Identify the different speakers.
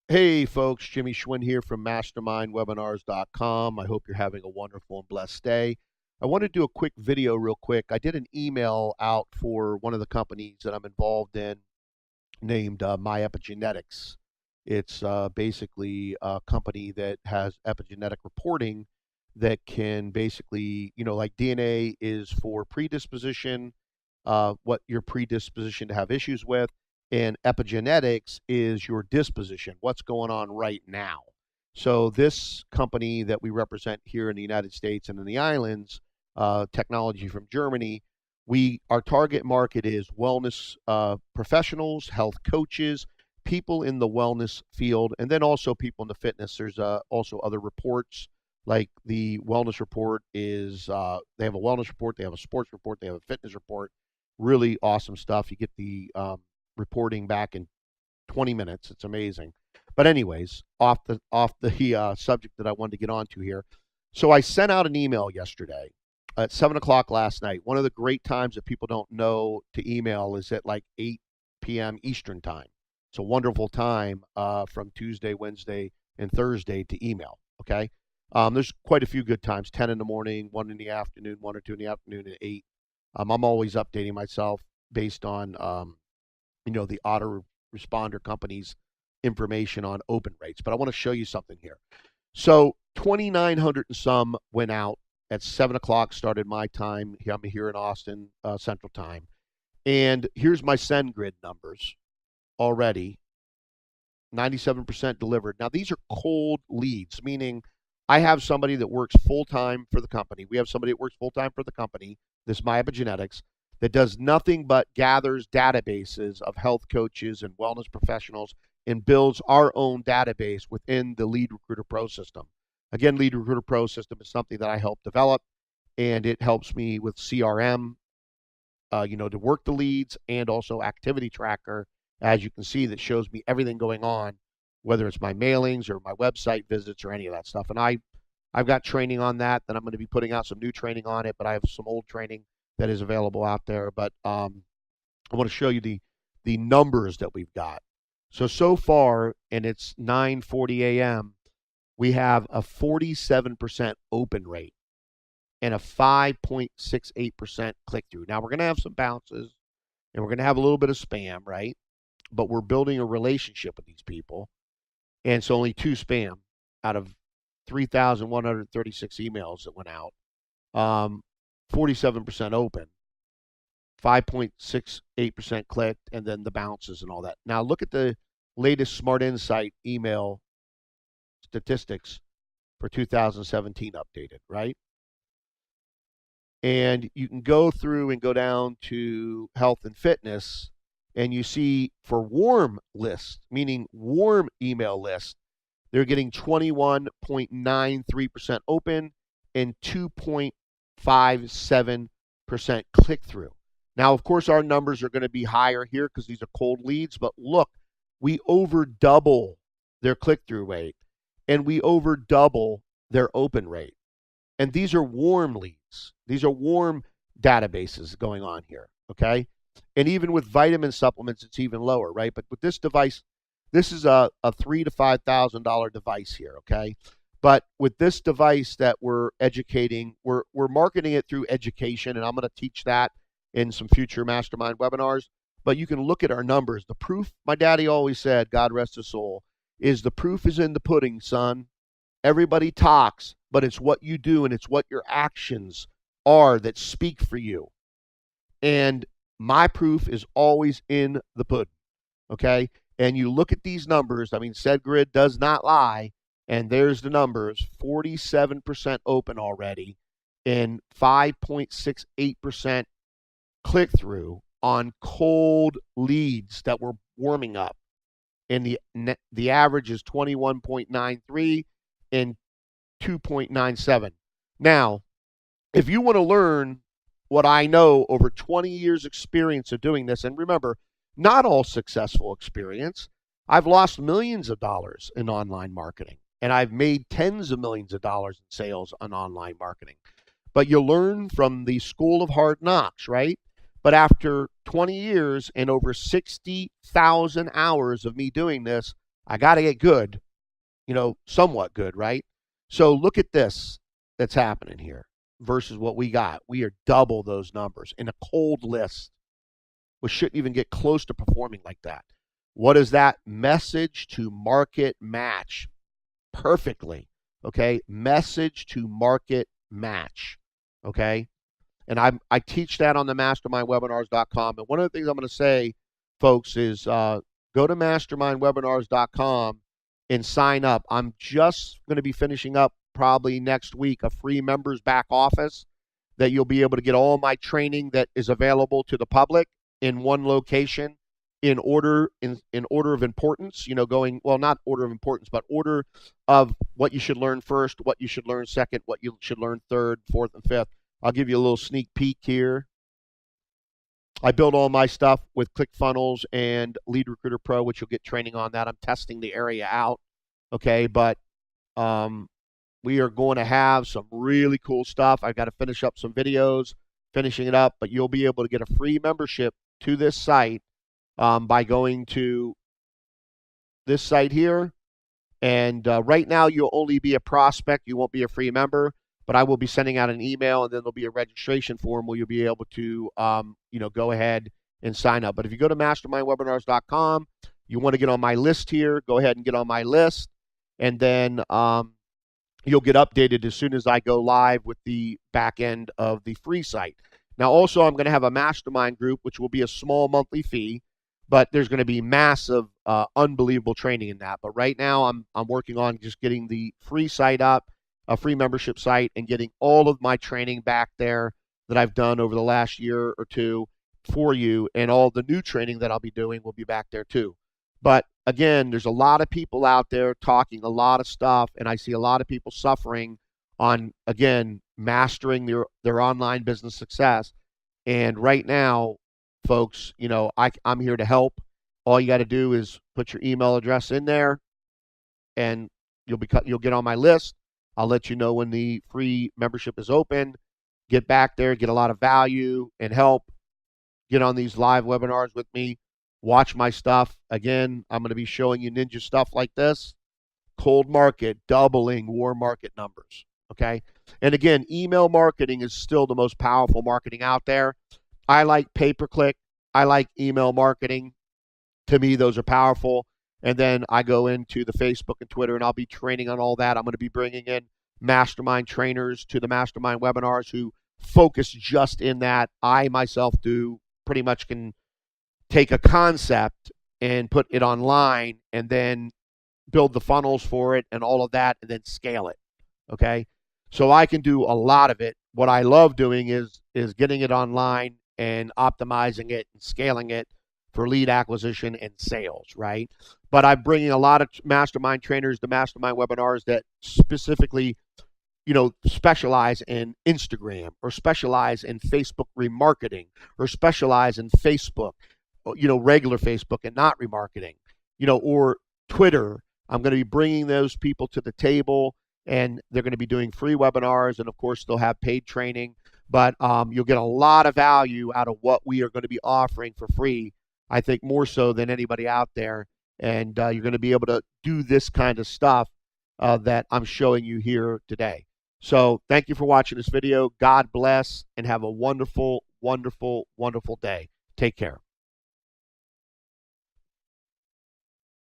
Speaker 1: Hey folks, Jimmy Schwinn here from mastermindwebinars.com. I hope you're having a wonderful and blessed day. I want to do a quick video real quick. I did an email out for one of the companies that I'm involved in named 𝗦𝗨𝗙𝗡𝗘𝗦𝗡. It's basically a company that has epigenetic reporting that can basically, like DNA is for predisposition, what your predisposition to have issues with, and epigenetics is your disposition, what's going on right now. So this company that we represent here in the United States and in the islands, technology from Germany, our target market is wellness professionals, health coaches, people in the wellness field, and then also people in the fitness. There's also other reports, like the wellness report is, they have a wellness report, they have a sports report, they have a fitness report. Really awesome stuff. You get the reporting back in 20 minutes. It's amazing. But anyways, off the subject that I wanted to get onto here. So I sent out an email yesterday at 7 o'clock last night. One of the great times that people don't know to email is at like 8 p.m. Eastern time. It's a wonderful time from Tuesday, Wednesday, and Thursday to email. Okay. There's quite a few good times: 10 in the morning, 1 in the afternoon, 1 or 2 in the afternoon, and 8. I'm always updating myself based on the autoresponder company's information on open rates. But I want to show you something here. So 2,900 and some went out at 7 o'clock, started my time. I'm here in Austin Central Time. And here's my SendGrid numbers already. 97% delivered. Now, these are cold leads, meaning I have somebody that works full-time for the company. We have somebody that works full-time for the company, this 𝗦𝗨𝗙𝗡𝗘𝗦𝗡, that does nothing but gathers databases of health coaches and wellness professionals and builds our own database within the Lead Recruiter Pro system. Again, Lead Recruiter Pro system is something that I help develop, and it helps me with CRM, to work the leads, and also activity tracker, as you can see, that shows me everything going on, whether it's my mailings or my website visits or any of that stuff. And I've got training on that. Then I'm going to be putting out some new training on it, but I have some old training that is available out there. But I want to show you the numbers that we've got. So far, and it's 9:40 a.m., we have a 47% open rate and a 5.68% click-through. Now, we're going to have some bounces, and we're going to have a little bit of spam, right? But we're building a relationship with these people. And it's only 2 spam out of 3,136 emails that went out. 47% open, 5.68% clicked, and then the bounces and all that. Now look at the latest Smart Insight email statistics for 2017 updated, right? And you can go through and go down to health and fitness, and you see for warm lists, meaning warm email lists, they're getting 21.93% open and 2.57% click-through. Now, of course, our numbers are going to be higher here because these are cold leads, but look, we over double their click-through rate, and we over double their open rate. And these are warm leads. These are warm databases going on here, okay? And even with vitamin supplements, it's even lower, right? But with this device, this is a $3,000 to $5,000 device here, okay? But with this device that we're educating, we're marketing it through education, and I'm going to teach that in some future mastermind webinars. But you can look at our numbers. The proof, my daddy always said, God rest his soul, is the proof is in the pudding, son. Everybody talks, but it's what you do and it's what your actions are that speak for you. And my proof is always in the pudding, okay? And you look at these numbers. I mean, SendGrid does not lie. And there's the numbers: 47% open already and 5.68% click-through on cold leads that we're warming up. And the average is 21.93 and 2.97. Now, if you want to learn what I know over 20 years experience of doing this, and remember, not all successful experience. I've lost millions of dollars in online marketing, and I've made tens of millions of dollars in sales on online marketing. But you learn from the school of hard knocks, right? But after 20 years and over 60,000 hours of me doing this, I got to get good, somewhat good, right? So look at this that's happening here versus what we got. We are double those numbers in a cold list. We shouldn't even get close to performing like that. What is that? Message to market match perfectly. Okay. Message to market match. Okay. And I teach that on the mastermindwebinars.com. And one of the things I'm going to say, folks, is go to mastermindwebinars.com and sign up. I'm just going to be finishing up probably next week a free members back office that you'll be able to get all my training that is available to the public in one location in order of importance, going, well, not order of importance, but order of what you should learn first, what you should learn second, what you should learn third, fourth, and fifth. I'll give you a little sneak peek here. I build all my stuff with ClickFunnels and Lead Recruiter Pro, which you'll get training on that. I'm testing the area out, okay? But we are going to have some really cool stuff. I've got to finish up some videos, finishing it up, but you'll be able to get a free membership to this site by going to this site here. And right now, you'll only be a prospect. You won't be a free member. But I will be sending out an email, and then there'll be a registration form where you'll be able to, go ahead and sign up. But if you go to mastermindwebinars.com, you want to get on my list here, go ahead and get on my list, and then you'll get updated as soon as I go live with the back end of the free site. Now, also, I'm going to have a mastermind group, which will be a small monthly fee, but there's going to be massive, unbelievable training in that. But right now, I'm working on just getting the free site up, a free membership site, and getting all of my training back there that I've done over the last year or two for you, and all the new training that I'll be doing will be back there too. But again, there's a lot of people out there talking a lot of stuff, and I see a lot of people suffering on, again, mastering their online business success. And right now, folks, I'm here to help. All you got to do is put your email address in there, and you'll get on my list. I'll let you know when the free membership is open. Get back there, get a lot of value and help. Get on these live webinars with me. Watch my stuff. Again, I'm going to be showing you ninja stuff like this. Cold market, doubling warm market numbers. Okay? And again, email marketing is still the most powerful marketing out there. I like pay-per-click. I like email marketing. To me, those are powerful. And then I go into the Facebook and Twitter, and I'll be training on all that. I'm going to be bringing in mastermind trainers to the mastermind webinars who focus just in that. I myself pretty much can take a concept and put it online and then build the funnels for it and all of that and then scale it. Okay? So I can do a lot of it. What I love doing is getting it online and optimizing it and scaling it for lead acquisition and sales, right? But I'm bringing a lot of mastermind trainers to mastermind webinars that specifically, specialize in Instagram or specialize in Facebook remarketing or specialize in Facebook, regular Facebook and not remarketing, or Twitter. I'm going to be bringing those people to the table, and they're going to be doing free webinars, and of course they'll have paid training, but you'll get a lot of value out of what we are going to be offering for free. I think more so than anybody out there. And you're going to be able to do this kind of stuff that I'm showing you here today. So thank you for watching this video. God bless and have a wonderful, wonderful, wonderful day. Take care.